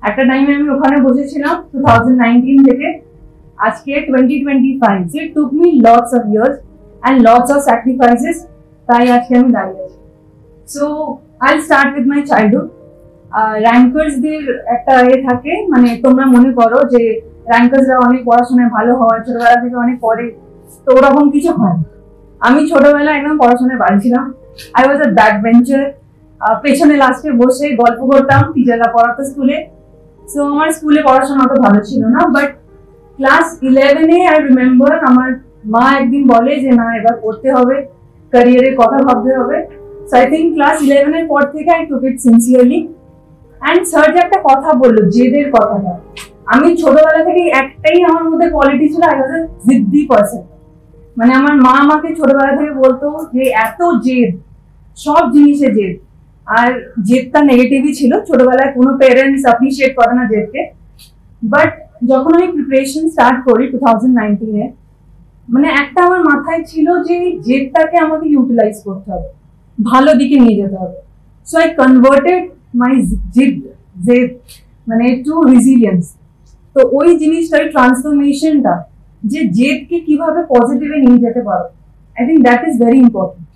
একটা টাইমে আমি ওখানে বসেছিলাম 2019 থেকে আজকে 2025. So it took me lots of years and lots of sacrifices. তাই আজকে আমি দাঁড়িয়ে আছি. So I'll start with my childhood. র্যাঙ্কার্সদের একটা থাকে, মানে তোমরা মনে করো যে র্যাঙ্কার্সরা অনেক পড়াশোনায় ভালো হয়, ছোটবেলা থেকে অনেক পড়ে, তো ওরকম কিছু হয়। আমি ছোটবেলায় একদম পড়াশোনায় বাড়ি ছিলাম। I was a back bencher, পেছনে লাস্টে বসে গল্প করতাম, টিচাররা পড়াতো স্কুলে। সো আমার স্কুলে পড়াশোনা অত ভালো ছিল না, বাট ক্লাস 11-এ আই রিমেম্বার আমার মা একদিন বলে যে না, এবার পড়তে হবে, ক্যারিয়ারের কথা ভাবতে হবে। সো আই থিঙ্ক ক্লাস 11-এর পর থেকে I took it sincerely. And sir যে একটা কথা বললো, জেদের কথাটা, আমি ছোটবেলা থেকে একটাই আমার মধ্যে কোয়ালিটি ছিল, আই ওয়াজ আ জিদ্দি পারসন। মানে আমার মা আমাকে ছোটবেলা থেকে বলতো যে এত জেদ, সব জিনিসে জেদ। আর জেদটা নেগেটিভই ছিল, ছোটবেলায় কোনো পেরেন্টস অ্যাপ্রিশিয়েট করে না জেদকে। বাট যখন আমি প্রিপারেশন স্টার্ট করি 2019-এ, মানে একটা আমার মাথায় ছিল যে জেদটাকে আমাকে ইউটিলাইজ করতে হবে, ভালো দিকে নিয়ে যেতে হবে। সো আই কনভার্টেড মাই জেদ মানে টু রেজিলিয়েন্স। তো ওই জিনিসটা, ওই ট্রান্সফরমেশনটা, যে জেদকে কিভাবে পজিটিভে নিয়ে যেতে পারো, I think that is very important.